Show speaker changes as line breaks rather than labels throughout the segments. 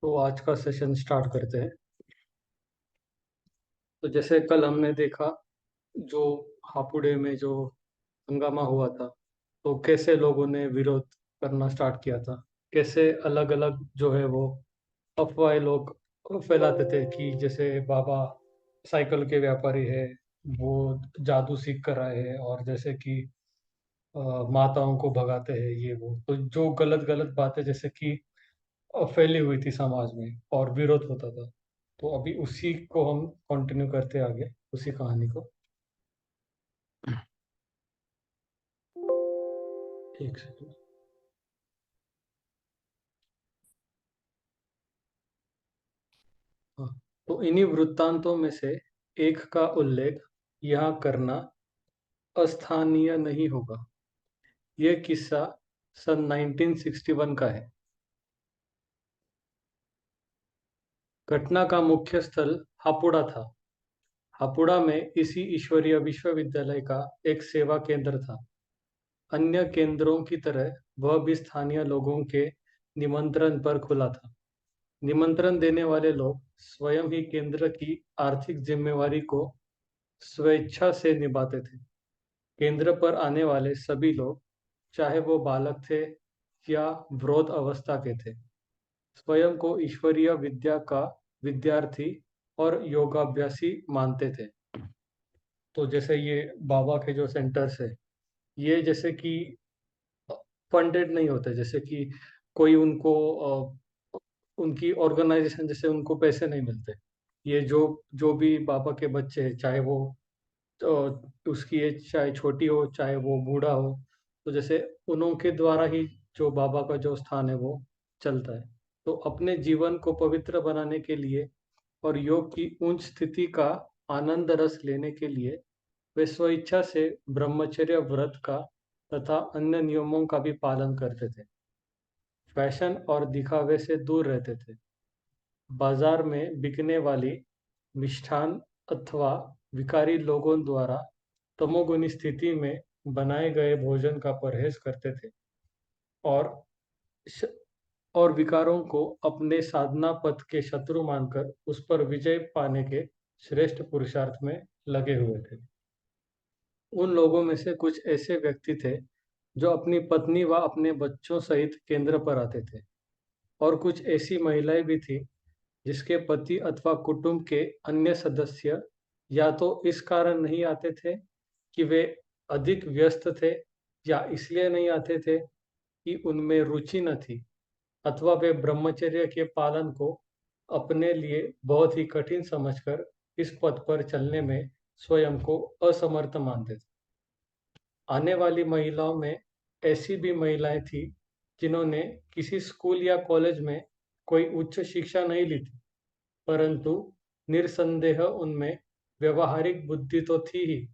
तो आज का सेशन स्टार्ट करते हैं। तो जैसे कल हमने देखा, जो हापुड़े में जो हंगामा हुआ था, तो कैसे लोगों ने विरोध करना स्टार्ट किया था, कैसे अलग अलग जो है वो अफवाहें लोग फैलाते थे कि जैसे बाबा साइकिल के व्यापारी है, वो जादू सीख कर आए हैं, और जैसे कि अ, माताओं को भगाते हैं, ये वो तो जो गलत गलत बातें जैसे कि फैली हुई थी समाज में और विरोध होता था। तो अभी उसी को हम कंटिन्यू करते हैं आगे, उसी कहानी को। एक सेकंड। हाँ, तो इन्हीं वृत्तांतों में से एक का उल्लेख यहाँ करना अस्थानीय नहीं होगा। यह किस्सा सन 1961 का है। घटना का मुख्य स्थल हापुड़ा था। हापुड़ा में इसी ईश्वरीय विश्वविद्यालय का एक सेवा केंद्र था। अन्य केंद्रों की तरह वह भी स्थानीय लोगों के निमंत्रण पर खुला था। निमंत्रण देने वाले लोग स्वयं ही केंद्र की आर्थिक जिम्मेवारी को स्वेच्छा से निभाते थे। केंद्र पर आने वाले सभी लोग, चाहे वो बालक थे या वृद्ध अवस्था के थे, स्वयं को ईश्वरीय विद्या का विद्यार्थी और योगाभ्यासी मानते थे। तो जैसे ये बाबा के जो सेंटर्स है, ये जैसे कि फंडेड नहीं होते, जैसे कि कोई उनको उनकी ऑर्गेनाइजेशन जैसे उनको पैसे नहीं मिलते। ये जो जो भी बाबा के बच्चे हैं, चाहे वो उसकी एज चाहे छोटी हो चाहे वो बूढ़ा हो, तो जैसे उन्हों के द्वारा ही जो बाबा का जो स्थान है वो चलता है। तो अपने जीवन को पवित्र बनाने के लिए और योग की उच्च स्थिति का आनंद रस लेने के लिए वे स्वेच्छा से ब्रह्मचर्य व्रत का तथा अन्य नियमों का भी पालन करते थे। फैशन और दिखावे से दूर रहते थे। बाजार में बिकने वाली मिष्ठान अथवा विकारी लोगों द्वारा तमोगुनी स्थिति में बनाए गए भोजन का परहेज करते थे, और श- और विकारों को अपने साधना पथ के शत्रु मानकर उस पर विजय पाने के श्रेष्ठ पुरुषार्थ में लगे हुए थे। उन लोगों में से कुछ ऐसे व्यक्ति थे जो अपनी पत्नी व अपने बच्चों सहित केंद्र पर आते थे, और कुछ ऐसी महिलाएं भी थी जिसके पति अथवा कुटुंब के अन्य सदस्य या तो इस कारण नहीं आते थे कि वे अधिक व्यस्त थे, या इसलिए नहीं आते थे कि उनमें रुचि न थी, अथवा वे ब्रह्मचर्य के पालन को अपने लिए बहुत ही कठिन समझकर इस पथ पर चलने में स्वयं को असमर्थ मानते थे। आने वाली महिलाओं में ऐसी भी महिलाएं थी जिन्होंने किसी स्कूल या कॉलेज में कोई उच्च शिक्षा नहीं ली थी, परंतु निर्संदेह उनमें व्यवहारिक बुद्धि तो थी ही।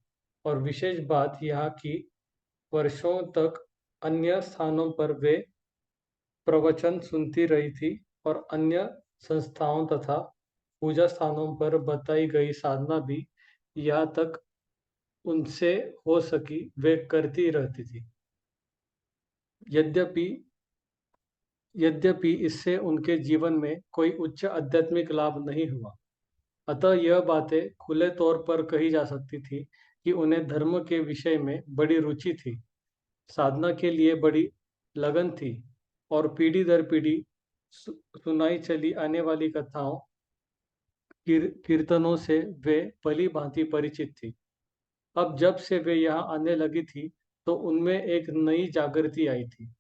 और विशेष बात यह कि वर्षों तक अन्य स्थानों पर वे प्रवचन सुनती रही थी, और अन्य संस्थाओं तथा पूजा स्थानों पर बताई गई साधना भी यहाँ तक उनसे हो सकी वे करती रहती थी। यद्यपि यद्यपि इससे उनके जीवन में कोई उच्च आध्यात्मिक लाभ नहीं हुआ। अतः यह बातें खुले तौर पर कही जा सकती थी कि उन्हें धर्म के विषय में बड़ी रुचि थी, साधना के लिए बड़ी लगन थी, और पीढ़ी दर पीढ़ी सुनाई चली आने वाली कथाओं कीर्तनों से वे भली भांति परिचित थी। अब जब से वे यहाँ आने लगी थी, तो उनमें एक नई जागृति आई थी,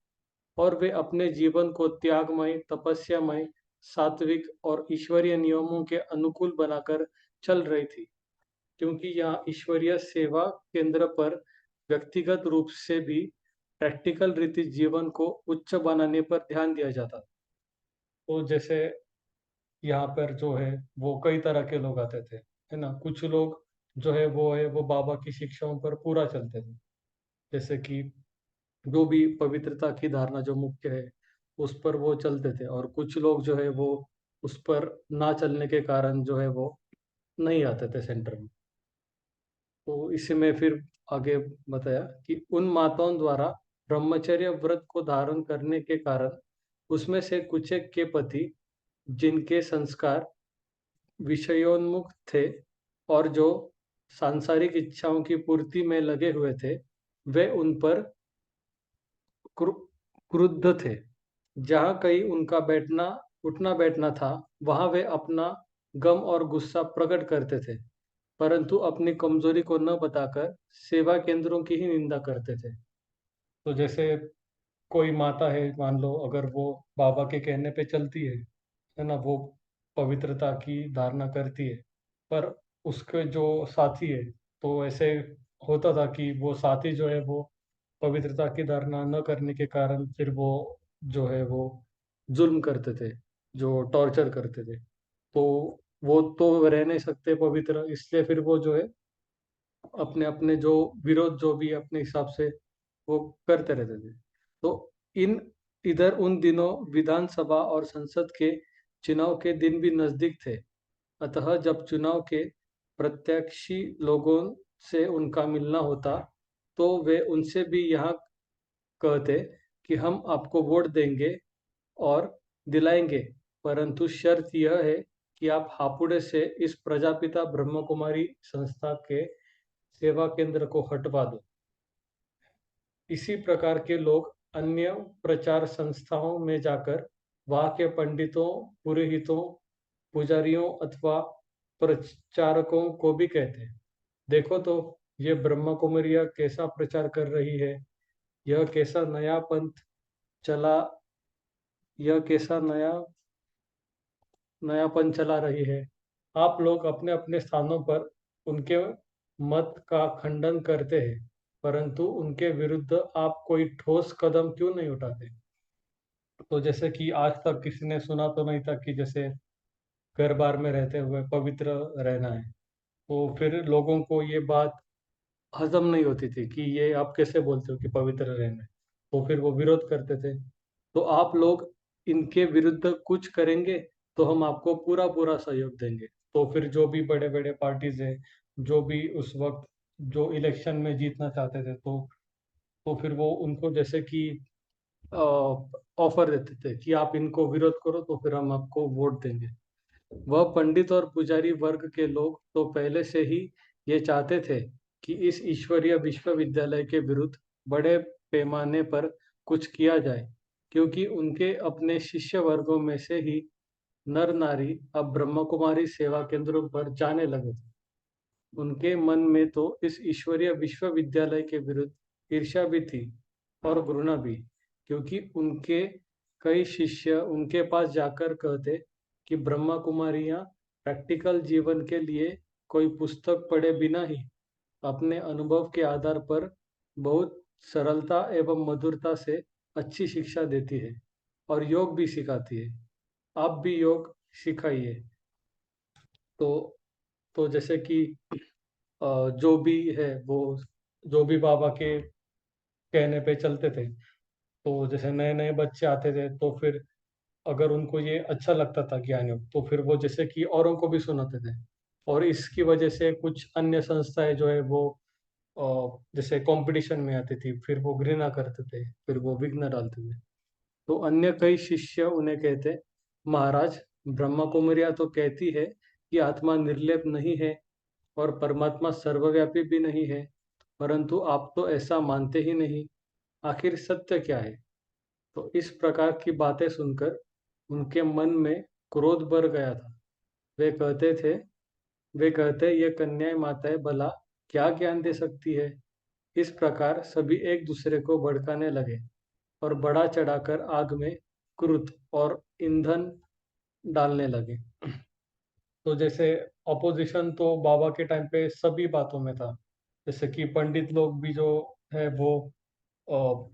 और वे अपने जीवन को त्यागमय, तपस्यामय, सात्विक और ईश्वरीय नियमों के अनुकूल बनाकर चल रही थी। क्योंकि यहाँ ईश्वरीय सेवा केंद्र पर व्यक्तिगत रूप से भी प्रैक्टिकल रीति जीवन को उच्च बनाने पर ध्यान दिया जाता। तो जैसे यहाँ पर जो है वो कई तरह के लोग आते थे, है ना। कुछ लोग जो है वो बाबा की शिक्षाओं पर पूरा चलते थे, जैसे कि जो भी पवित्रता की धारणा जो मुख्य है उस पर वो चलते थे, और कुछ लोग जो है वो उस पर ना चलने के कारण जो है वो नहीं आते थे सेंटर में। तो इसी में फिर आगे बताया कि उन माताओं द्वारा ब्रह्मचर्य व्रत को धारण करने के कारण उसमें से कुछ एक के पति जिनके संस्कार विषयोन्मुख थे और जो सांसारिक इच्छाओं की पूर्ति में लगे हुए थे, वे उन पर क्रु- क्रुद्ध थे। जहाँ कहीं उनका बैठना उठना बैठना था, वहां वे अपना गम और गुस्सा प्रकट करते थे, परंतु अपनी कमजोरी को न बताकर सेवा केंद्रों की ही निंदा करते थे। तो जैसे कोई माता है, मान लो, अगर वो बाबा के कहने पे चलती है ना, वो पवित्रता की धारणा करती है, पर उसके जो साथी है, तो ऐसे होता था कि वो साथी जो है वो पवित्रता की धारणा न करने के कारण फिर वो जो है वो जुल्म करते थे, जो टॉर्चर करते थे। तो वो तो रह नहीं सकते पवित्र, इसलिए फिर वो जो है अपने अपने जो विरोध जो भी अपने हिसाब से वो करते रहते थे। तो इन इधर उन दिनों विधानसभा और संसद के चुनाव के दिन भी नजदीक थे। अतः जब चुनाव के प्रत्याशी लोगों से उनका मिलना होता, तो वे उनसे भी यहाँ कहते कि हम आपको वोट देंगे और दिलाएंगे, परंतु शर्त यह है कि आप हापुड़े से इस प्रजापिता ब्रह्म कुमारी संस्था के सेवा केंद्र को हटवा दो। इसी प्रकार के लोग अन्य प्रचार संस्थाओं में जाकर वहाँ के पंडितों, पुरोहितों, पुजारियों अथवा प्रचारकों को भी कहते हैं, देखो तो ये ब्रह्म कुमारियाँ कैसा प्रचार कर रही है, यह कैसा नया पंथ चला यह कैसा नयापन चला रही है। आप लोग अपने अपने स्थानों पर उनके मत का खंडन करते हैं, परंतु उनके विरुद्ध आप कोई ठोस कदम क्यों नहीं उठाते। तो जैसे कि आज तक किसी ने सुना तो नहीं था कि जैसे घर बार में रहते हुए पवित्र रहना है। तो फिर लोगों को ये बात हजम नहीं होती थी कि ये आप कैसे बोलते हो कि पवित्र रहना है। तो फिर वो विरोध करते थे। तो आप लोग इनके विरुद्ध कुछ करेंगे तो हम आपको पूरा पूरा सहयोग देंगे। तो फिर जो भी बड़े बड़े पार्टीज है, जो भी उस वक्त जो इलेक्शन में जीतना चाहते थे, तो फिर वो उनको जैसे कि ऑफर देते थे कि आप इनको विरोध करो तो फिर हम आपको वोट देंगे। वह पंडित और पुजारी वर्ग के लोग तो पहले से ही ये चाहते थे कि इस ईश्वरीय विश्वविद्यालय के विरुद्ध बड़े पैमाने पर कुछ किया जाए, क्योंकि उनके अपने शिष्य वर्गों में से ही नर नारी अब ब्रह्म कुमारी सेवा केंद्रों पर जाने लगे थे। उनके मन में तो इस ईश्वरीय विश्वविद्यालय के विरुद्ध ईर्ष्या भी थी और घृणा भी, क्योंकि उनके कई शिष्य उनके पास जाकर कहते कि ब्रह्मा कुमारियां प्रैक्टिकल जीवन के लिए कोई पुस्तक पढ़े बिना ही अपने अनुभव के आधार पर बहुत सरलता एवं मधुरता से अच्छी शिक्षा देती है और योग भी सिखाती है। आप भी योग सिखाइए। तो तो जैसे कि जो भी है वो, जो भी बाबा के कहने पे चलते थे, तो जैसे नए नए बच्चे आते थे, तो फिर अगर उनको ये अच्छा लगता था ज्ञान योग, तो फिर वो जैसे कि औरों को भी सुनाते थे। और इसकी वजह से कुछ अन्य संस्थाएं जो है वो जैसे कंपटीशन में आती थी, फिर वो घृणा करते थे, फिर वो विघ्न डालते थे। तो अन्य कई शिष्य उन्हें कहते, महाराज, ब्रह्मा कुमारियां तो कहती है कि आत्मा निर्लेप नहीं है और परमात्मा सर्वव्यापी भी नहीं है, परंतु आप तो ऐसा मानते ही नहीं। आखिर सत्य क्या है। तो इस प्रकार की बातें सुनकर उनके मन में क्रोध भर गया था। वे कहते थे वे कहते, ये कन्याएं माताएं भला क्या ज्ञान दे सकती है। इस प्रकार सभी एक दूसरे को भड़काने लगे और बढ़ा चढ़ाकर आग में क्रुद्ध और ईंधन डालने लगे। तो जैसे अपोजिशन तो बाबा के टाइम पे सभी बातों में था। जैसे कि पंडित लोग भी जो है वो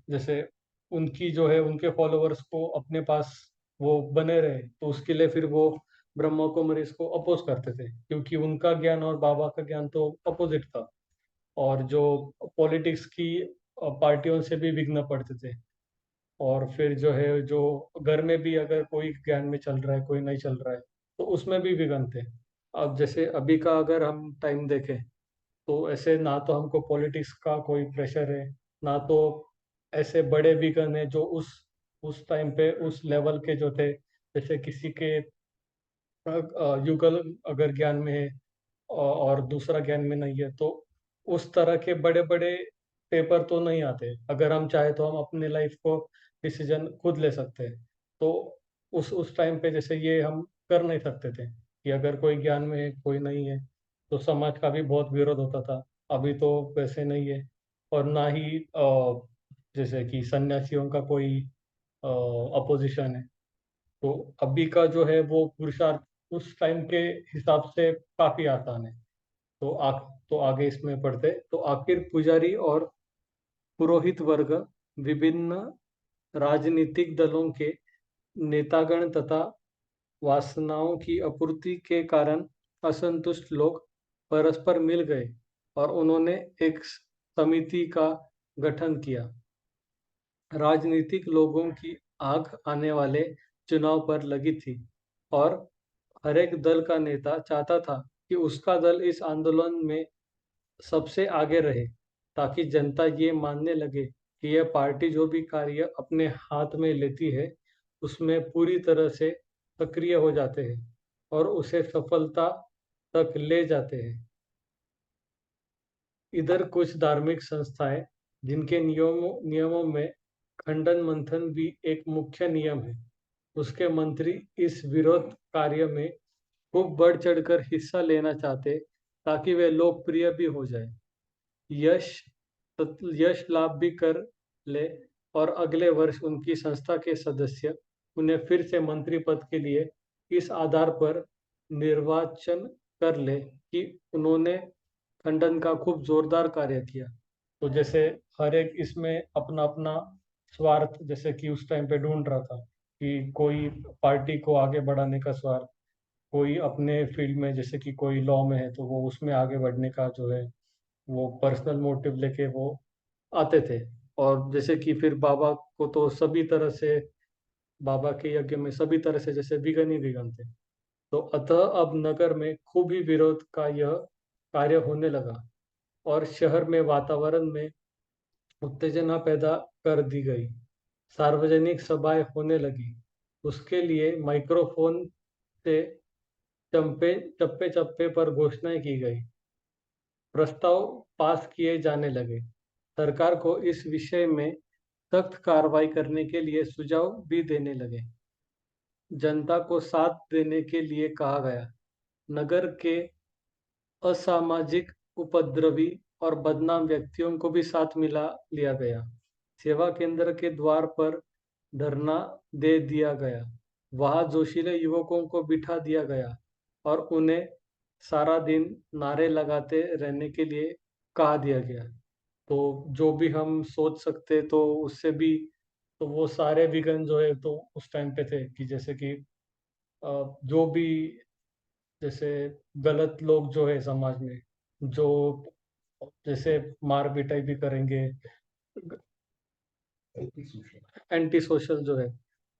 जैसे उनकी जो है उनके फॉलोअर्स को अपने पास वो बने रहे, तो उसके लिए फिर वो ब्रह्मा कुमारी इसको अपोज करते थे, क्योंकि उनका ज्ञान और बाबा का ज्ञान तो अपोजिट था। और जो पॉलिटिक्स की पार्टियों से भी विघ्न पड़ते थे। और फिर जो है जो घर में भी अगर कोई ज्ञान में चल रहा है, कोई नहीं चल रहा है, तो उसमें भी विघ्न थे। अब जैसे अभी का अगर हम टाइम देखें, तो ऐसे ना तो हमको पॉलिटिक्स का कोई प्रेशर है, ना तो ऐसे बड़े विघन है जो उस टाइम पे उस लेवल के जो थे, जैसे किसी के युगल अगर ज्ञान में है और दूसरा ज्ञान में नहीं है, तो उस तरह के बड़े बड़े पेपर तो नहीं आते। अगर हम चाहे तो हम अपने लाइफ को डिसीजन खुद ले सकते हैं। तो उस टाइम पे जैसे ये हम कर नहीं सकते थे कि अगर कोई ज्ञान में है कोई नहीं है, तो समाज का भी बहुत विरोध होता था। अभी तो वैसे नहीं है। और ना ही जैसे कि सन्यासियों का कोई अपोजिशन है। तो अभी का जो है वो पुरुषार्थ उस टाइम के हिसाब से काफी आसान है। तो तो आगे इसमें पढ़ते, तो आखिर पुजारी और पुरोहित वर्ग, विभिन्न राजनीतिक दलों के नेतागण तथा वासनाओं की आपूर्ति के कारण असंतुष्ट लोग परस्पर मिल गए और उन्होंने एक समिति का गठन किया। राजनीतिक लोगों की आंख आने वाले चुनाव पर लगी थी और हर एक दल का नेता चाहता था कि उसका दल इस आंदोलन में सबसे आगे रहे, ताकि जनता ये मानने लगे कि यह पार्टी जो भी कार्य अपने हाथ में लेती है उसमें पूरी तरह से सक्रिय हो जाते हैं और उसे सफलता तक ले जाते हैं। इधर कुछ धार्मिक संस्थाएं, जिनके नियमों में खंडन मंथन भी एक मुख्य नियम है, उसके मंत्री इस विरोध कार्य में खूब बढ़ चढ़कर हिस्सा लेना चाहते, ताकि वे लोकप्रिय भी हो जाए, यश यश लाभ भी कर ले, और अगले वर्ष उनकी संस्था के सदस्य उन्हें फिर से मंत्री पद के लिए इस आधार पर निर्वाचन कर ले कि उन्होंने खंडन का खूब जोरदार कार्य किया। तो जैसे हर एक इसमें अपना अपना स्वार्थ जैसे कि उस टाइम पे ढूंढ रहा था कि कोई पार्टी को आगे बढ़ाने का स्वार्थ, कोई अपने फील्ड में जैसे कि कोई लॉ में है तो वो उसमें आगे बढ़ने का जो है वो पर्सनल मोटिव लेके वो आते थे। और जैसे कि फिर बाबा को तो सभी तरह से, बाबा के यज्ञ में सभी तरह से जैसे विघन ही विघन थे। तो अतः अब नगर में खूब ही विरोध का यह कार्य होने लगा और शहर में वातावरण में उत्तेजना पैदा कर दी गई। सार्वजनिक सभाएं होने लगी। उसके लिए माइक्रोफोन से चंपे चप्पे चप्पे पर घोषणाएं की गई। प्रस्ताव पास किए जाने लगे। सरकार को इस विषय में सख्त कार्रवाई करने के लिए सुझाव भी देने लगे। जनता को साथ देने के लिए कहा गया। नगर के असामाजिक, उपद्रवी और बदनाम व्यक्तियों को भी साथ मिला लिया गया। सेवा केंद्र के द्वार पर धरना दे दिया गया। वहां जोशीले युवकों को बिठा दिया गया और उन्हें सारा दिन नारे लगाते रहने के लिए कहा दिया गया। तो जो भी हम सोच सकते तो उससे भी, तो वो सारे विगन जो है तो उस टाइम पे थे कि जैसे कि जो भी जैसे गलत लोग जो है समाज में, जो जैसे मार पिटाई भी करेंगे, एंटी सोशल जो है,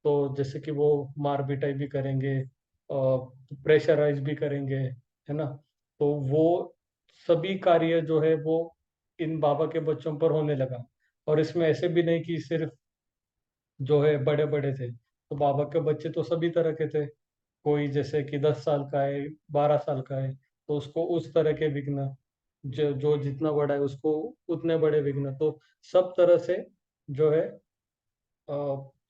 तो जैसे कि वो मार पिटाई भी करेंगे और प्रेशराइज भी करेंगे, है ना। तो वो सभी कार्य जो है वो इन बाबा के बच्चों पर होने लगा। और इसमें ऐसे भी नहीं कि सिर्फ जो है बड़े बड़े थे, तो बाबा के बच्चे तो सभी तरह के थे। कोई जैसे कि 10 साल का है, 12 साल का है, तो उसको उस तरह के विघ्न, जो जितना बड़ा है उसको उतने बड़े विघ्न, तो सब तरह से जो है अ,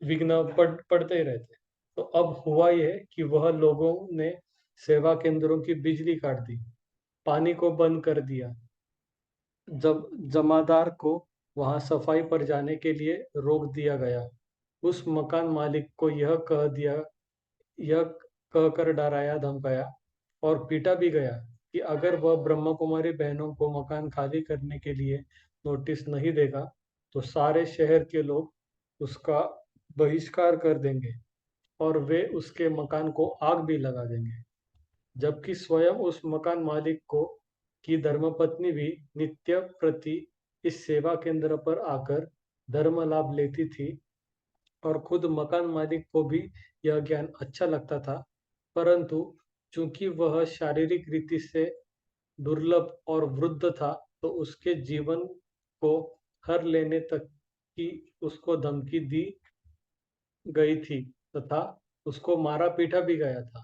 विघ्न पड़ते ही रहते। तो अब हुआ यह कि वह लोगों ने सेवा केंद्रों की बिजली काट दी, पानी को बंद कर दिया। जब जमादार को वहां सफाई पर जाने के लिए रोक दिया गया। उस मकान मालिक को यह कहकर डराया धमकाया और पीटा भी गया कि अगर वह ब्रह्म कुमारी बहनों को मकान खाली करने के लिए नोटिस नहीं देगा तो सारे शहर के लोग उसका बहिष्कार कर देंगे और वे उसके मकान को आग भी लगा देंगे। जबकि स्वयं उस मकान मालिक को की धर्मपत्नी भी नित्य प्रति इस सेवा केंद्र पर आकर धर्म लाभ लेती थी और खुद मकान मालिक को भी यह ज्ञान अच्छा लगता था, परंतु चूंकि वह शारीरिक रीति से दुर्लभ और वृद्ध था, तो उसके जीवन को हर लेने तक की उसको धमकी दी गई थी तथा उसको मारा पीटा भी गया था।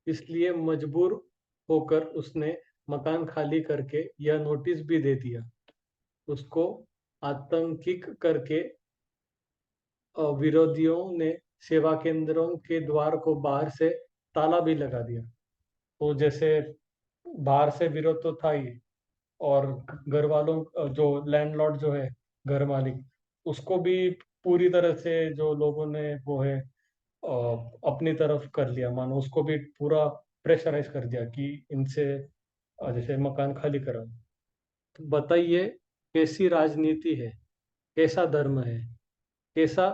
इसलिए मजबूर होकर उसने मकान खाली करके यह नोटिस भी दे दिया। उसको आतंकित करके विरोधियों ने सेवा केंद्रों के द्वार को बाहर से ताला भी लगा दिया। तो जैसे बाहर से विरोध तो था ही, और घर वालों जो लैंडलॉर्ड जो है, घर मालिक, उसको भी पूरी तरह से जो लोगों ने वो है अपनी तरफ कर लिया, मानो उसको भी पूरा प्रेशराइज कर दिया कि इनसे जैसे मकान खाली कराओ। तो बताइए, कैसी राजनीति है, कैसा धर्म है, कैसा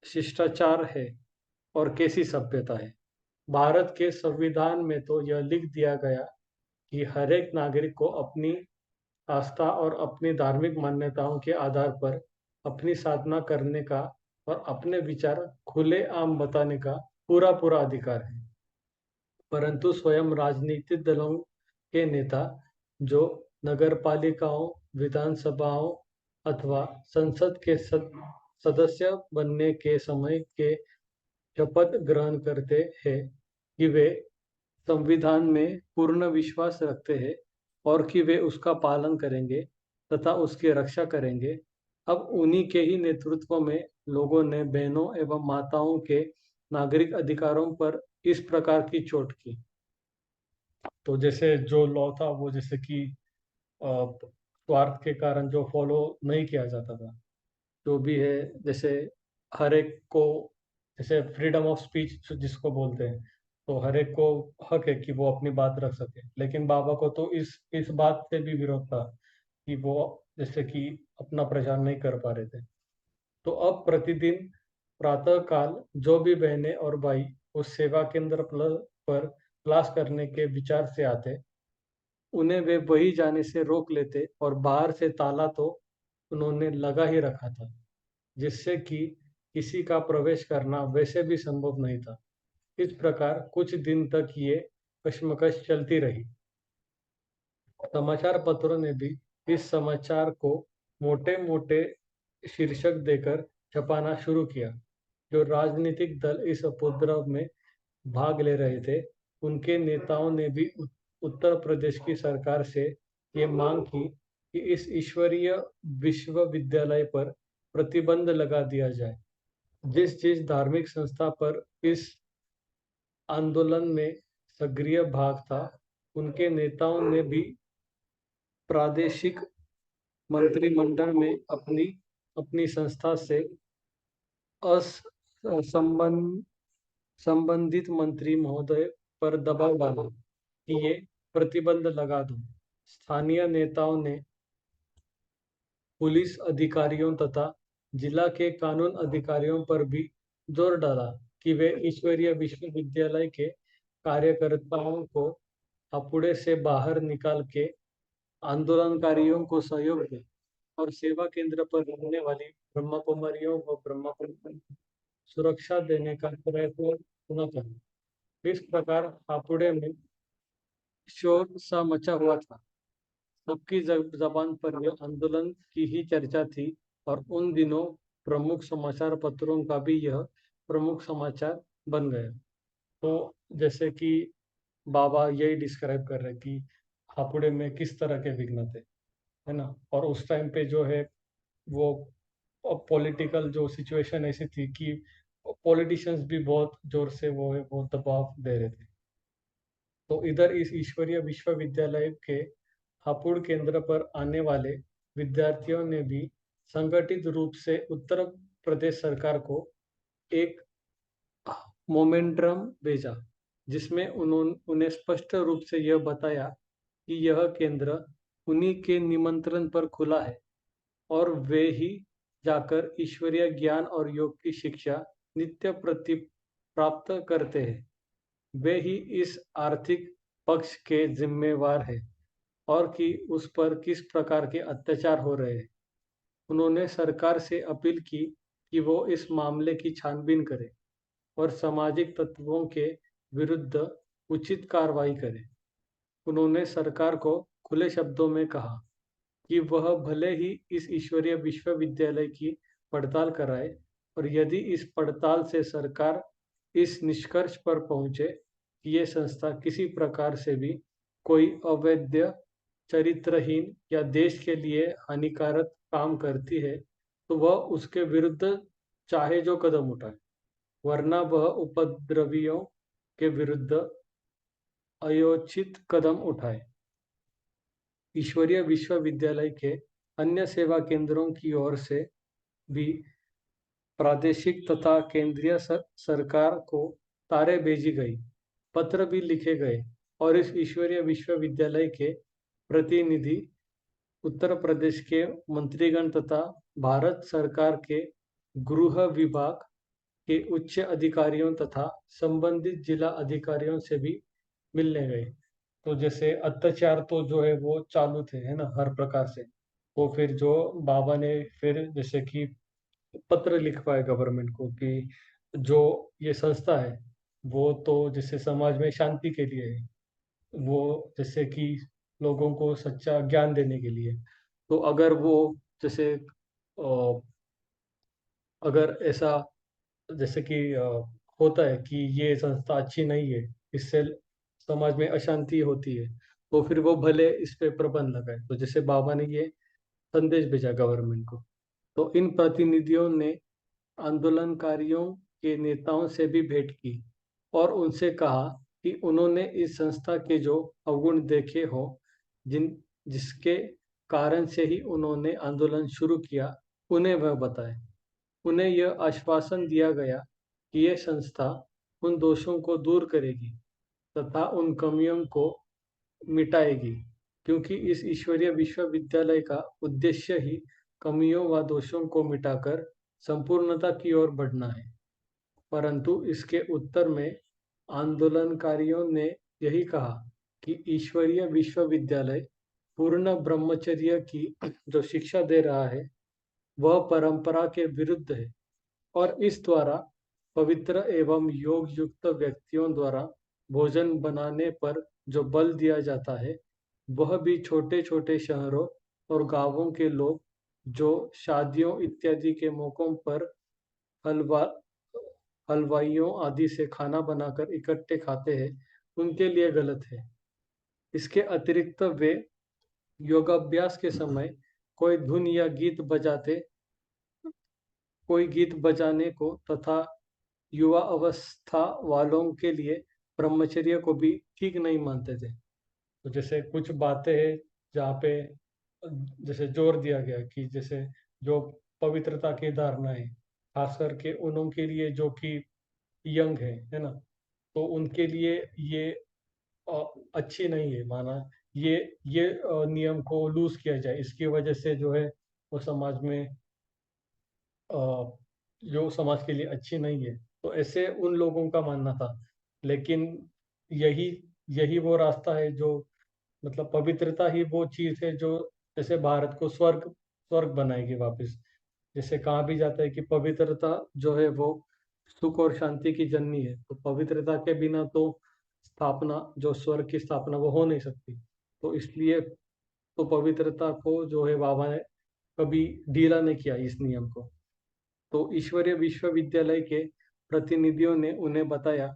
शिष्टाचार है, और कैसी सभ्यता है। भारत के संविधान में तो यह लिख दिया गया कि हर एक नागरिक को अपनी आस्था और अपनी धार्मिक मान्यताओं के आधार पर अपनी साधना करने का और अपने विचार खुले आम बताने का पूरा पूरा अधिकार है। परंतु स्वयं राजनीतिक दलों के नेता जो नगर पालिकाओं, विधानसभाओं अथवा संसद के सदस्य बनने के समय के शपथ ग्रहण करते हैं कि वे संविधान में पूर्ण विश्वास रखते हैं और कि वे उसका पालन करेंगे तथा उसकी रक्षा करेंगे। अब उन्हीं के ही नेतृत्व में लोगों ने बहनों एवं माताओं के नागरिक अधिकारों पर इस प्रकार की चोट की। तो जैसे जो लॉ था वो जैसे कि स्वार्थ के कारण जो फॉलो नहीं किया जाता था, जो भी है, जैसे हर एक को, जैसे फ्रीडम ऑफ स्पीच जिसको बोलते हैं, तो हर एक को हक है कि वो अपनी बात रख सके। लेकिन बाबा को तो इस बात से भी विरोध था कि वो जैसे कि अपना प्रचार नहीं कर पा रहे थे। तो अब प्रतिदिन प्रातः काल जो भी बहनें और भाई उस सेवा केंद्र पर क्लास करने के विचार से आते, उन्हें वे वही जाने से रोक लेते और बाहर से ताला तो उन्होंने लगा ही रखा था, जिससे कि किसी का प्रवेश करना वैसे भी संभव नहीं था। इस प्रकार कुछ दिन तक ये कश्मकश चलती रही। समाचार पत्रों ने भी इस समाचार को मोटे मोटे शीर्षक देकर छपाना शुरू किया। जो राजनीतिक दल इस उपद्रव में भाग ले रहे थे, उनके नेताओं ने भी उत्तर प्रदेश की सरकार से ये मांग की कि इस ईश्वरीय विश्वविद्यालय पर प्रतिबंध लगा दिया जाए। जिस जिस धार्मिक संस्था पर इस आंदोलन में सक्रिय भाग था, उनके नेताओं ने भी प्रादेशिक मंत्रिमंडल में अपनी अपनी संस्था से अस संबंध संबंधित मंत्री महोदय पर दबाव डाला कि ये प्रतिबंध लगा दो। स्थानीय नेताओं ने पुलिस अधिकारियों तथा जिला के कानून अधिकारियों पर भी जोर डाला कि वे ईश्वरीय विश्वविद्यालय के कार्यकर्ताओं को हापुड़े से बाहर निकाल के आंदोलनकारियों को सहयोग दें और सेवा केंद्र पर रहने वाली ब्रह्म कुमारियों को ब्रह्म कुमारी सुरक्षा देने का प्रयत्न न करें। इस प्रकार हापुड़े में शोर सा मचा हुआ था। सबकी जबान पर यह आंदोलन की ही चर्चा थी, और उन दिनों प्रमुख समाचार पत्रों का भी यह प्रमुख समाचार बन गया। तो जैसे कि बाबा यही डिस्क्राइब कर रहे हैं कि हापुड़े में किस तरह के विघ्न थे, है ना। और उस टाइम पे जो है वो पॉलिटिकल जो सिचुएशन ऐसी थी कि पॉलिटिशियंस भी बहुत जोर से वो है वो दबाव दे रहे थे। तो इधर इस ईश्वरीय विश्वविद्यालय के हापुड़ केंद्र पर आने वाले विद्यार्थियों ने भी संगठित रूप से उत्तर प्रदेश सरकार को एक मोमेंटम भेजा, जिसमें उन्होंने उन्हें स्पष्ट रूप से यह बताया कि यह केंद्र उन्हीं के निमंत्रण पर खुला है और वे ही जाकर ईश्वरीय ज्ञान और योग की शिक्षा नित्य प्रति प्राप्त करते हैं। वे ही इस आर्थिक पक्ष के जिम्मेवार हैं और कि उस पर किस प्रकार के अत्याचार हो रहे हैं। उन्होंने सरकार से अपील की कि वो इस मामले की छानबीन करे और सामाजिक तत्वों के विरुद्ध उचित कार्रवाई करे। उन्होंने सरकार को खुले शब्दों में कहा कि वह भले ही इस ईश्वरीय विश्वविद्यालय की पड़ताल कराए, और यदि इस पड़ताल से सरकार इस निष्कर्ष पर पहुंचे कि ये संस्था किसी प्रकार से भी कोई अवैध, चरित्रहीन या देश के लिए हानिकारक काम करती है तो वह उसके विरुद्ध चाहे जो कदम उठाए, वरना वह उपद्रवियों के विरुद्ध अयोचित कदम उठाए। ईश्वरीय विश्वविद्यालय के अन्य सेवा केंद्रों की ओर से भी प्रादेशिक तथा केंद्रीय सरकार को तारे भेजी गई, पत्र भी लिखे गए और इस ईश्वरीय विश्वविद्यालय के प्रतिनिधि उत्तर प्रदेश के मंत्रीगण तथा भारत सरकार के गृह विभाग के उच्च अधिकारियों तथा संबंधित जिला अधिकारियों से भी मिलने गए। तो जैसे अत्याचार तो जो है वो चालू थे, है ना, हर प्रकार से। तो फिर जो बाबा ने फिर जैसे कि पत्र लिखवाए गवर्नमेंट को कि जो ये संस्था है वो तो जैसे समाज में शांति के लिए है, वो जैसे कि लोगों को सच्चा ज्ञान देने के लिए। तो अगर वो जैसे अगर ऐसा जैसे कि होता है कि ये संस्था अच्छी नहीं है, इससे समाज में अशांति होती है, तो फिर वो भले इस पे प्रतिबंध लगाए। तो जैसे बाबा ने ये संदेश भेजा गवर्नमेंट को। तो इन प्रतिनिधियों ने आंदोलनकारियों के नेताओं से भी भेंट की और उनसे कहा कि उन्होंने इस संस्था के जो अवगुण देखे हो, जिसके कारण से ही उन्होंने आंदोलन शुरू किया, उन्हें वह बताए। उन्हें यह आश्वासन दिया गया कि यह संस्था उन दोषों को दूर करेगी तथा उन कमियों को मिटाएगी, क्योंकि इस ईश्वरीय विश्वविद्यालय का उद्देश्य ही कमियों व दोषों को मिटाकर संपूर्णता की ओर बढ़ना है। परंतु इसके उत्तर में आंदोलनकारियों ने यही कहा कि ईश्वरीय विश्वविद्यालय पूर्ण ब्रह्मचर्य की जो शिक्षा दे रहा है वह परंपरा के विरुद्ध है और इस द्वारा पवित्र एवं योग युक्त व्यक्तियों द्वारा भोजन बनाने पर जो बल दिया जाता है, वह भी छोटे छोटे शहरों और गांवों के लोग जो शादियों इत्यादि के मौकों पर हलवा हलवाइयों आदि से खाना बनाकर इकट्ठे खाते हैं, उनके लिए गलत है। इसके अतिरिक्त वे योगाभ्यास के समय कोई धुन या गीत बजाते कोई गीत बजाने को तथा युवा अवस्था वालों के लिए ब्रह्मचर्य को भी ठीक नहीं मानते थे। तो जैसे कुछ बातें हैं जहाँ पे जैसे जोर दिया गया कि जैसे जो पवित्रता की धारणा है, खास करके उन्हों के लिए जो कि यंग है ना, तो उनके लिए ये अ, अच्छी नहीं है माना। ये नियम को लूज किया जाए, इसकी वजह से जो है वो समाज में जो समाज के लिए अच्छी नहीं है। तो ऐसे उन लोगों का मानना था। लेकिन यही यही वो रास्ता है जो मतलब पवित्रता ही वो चीज है जो जैसे भारत को स्वर्ग स्वर्ग बनाएगी वापस। जैसे कहा भी जाता है कि पवित्रता जो है वो सुख और शांति की जननी है। तो पवित्रता के बिना तो स्थापना जो स्वर्ग की स्थापना वो हो नहीं सकती। तो इसलिए तो पवित्रता को जो है बाबा ने कभी ढीला नहीं किया इस नियम को। तो ईश्वरीय विश्वविद्यालय के प्रतिनिधियों ने उन्हें बताया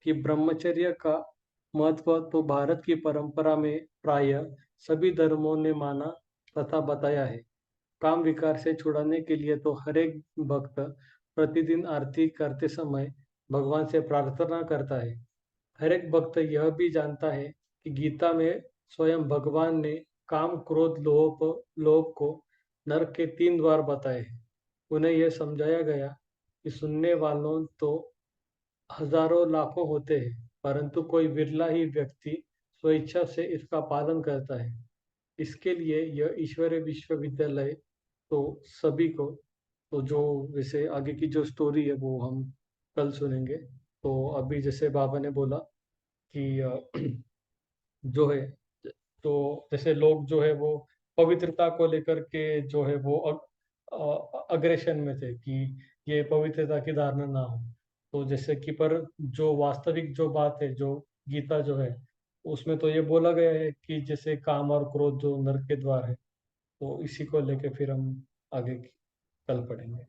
कि ब्रह्मचर्य का महत्व तो भारत की परंपरा में प्राय सभी धर्मों ने माना तथा बताया है। काम विकार से छुड़ाने के लिए तो हर एक भक्त प्रतिदिन आरती करते समय भगवान से प्रार्थना करता है। हर एक भक्त यह भी जानता है कि गीता में स्वयं भगवान ने काम क्रोध लोभ लोभ को नरक के 3 द्वार बताए हैं। उन्हें यह समझाया गया कि सुनने वालों तो हजारों लाखों होते हैं, परंतु कोई विरला ही व्यक्ति स्वेच्छा से इसका पालन करता है। इसके लिए यह ईश्वरीय विश्वविद्यालय तो सभी को, तो जो वैसे आगे की जो स्टोरी है वो हम कल सुनेंगे। तो अभी जैसे बाबा ने बोला कि जो है तो जैसे लोग जो है वो पवित्रता को लेकर के जो है वो अग्रेशन में थे कि ये पवित्रता की धारणा ना हो। तो जैसे कि पर जो वास्तविक जो बात है, जो गीता जो है उसमें तो ये बोला गया है कि जैसे काम और क्रोध जो नरक के द्वार है। तो इसी को लेके फिर हम आगे कल पढ़ेंगे।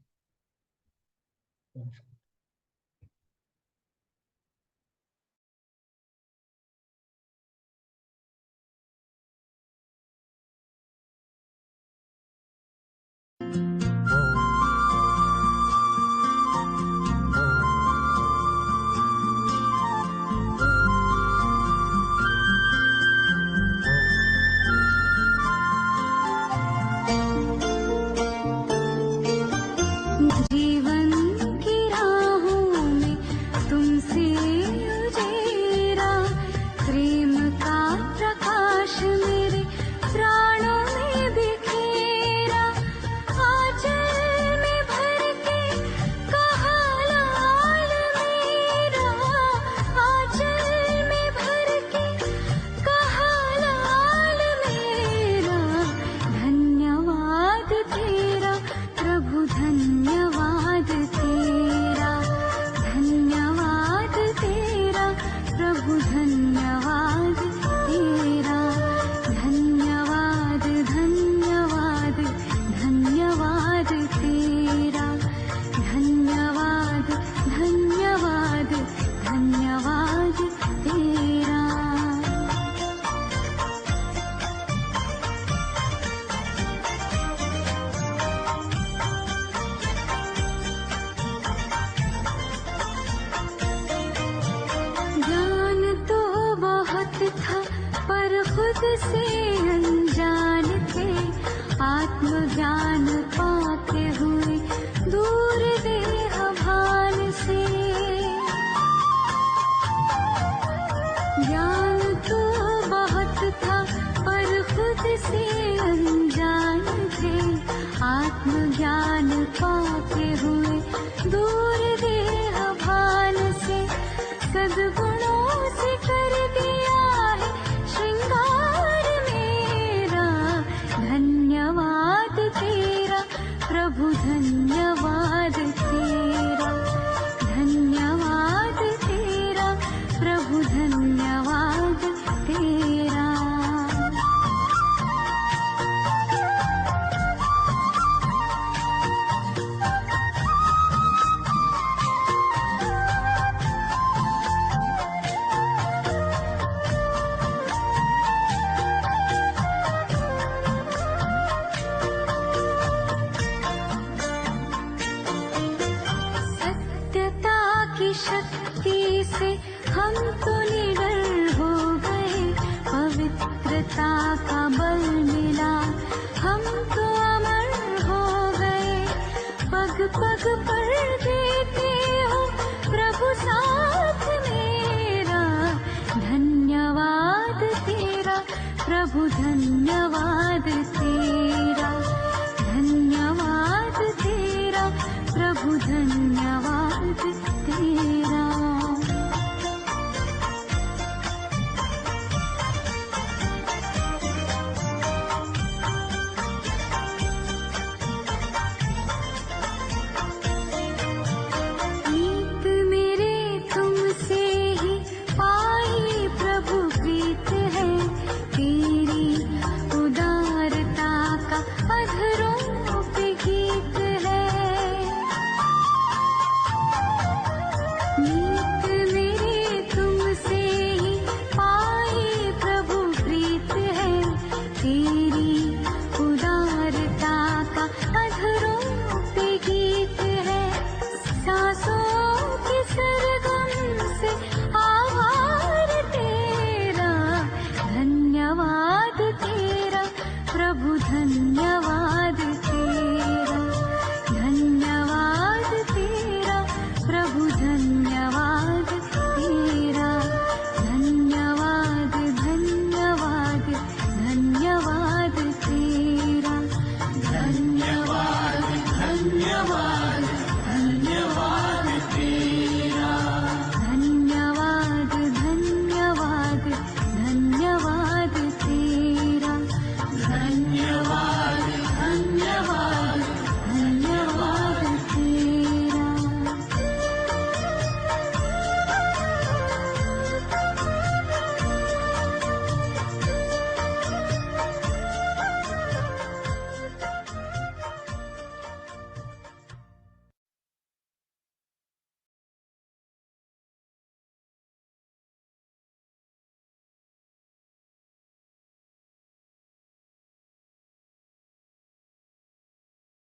से अनजान थे, आत्मज्ञान पाते हुए दूर देह भान से। ज्ञान तो बहुत था पर खुद से अनजान थे, आत्मज्ञान पाते हुए दूर देह भान से। सद्गुणों से कर दिया है श्रृंगार मेरा, धन्यवाद तेरा प्रभु, धन्यवाद तेरा, धन्यवाद तेरा प्रभु, धन्यवाद तेरा। शक्ति से हम तो निडर हो गए, पवित्रता का बल मिला, हम तो अमर हो गए। पग पग पर देते हो प्रभु साथ मेरा, धन्यवाद तेरा प्रभु, धन्यवाद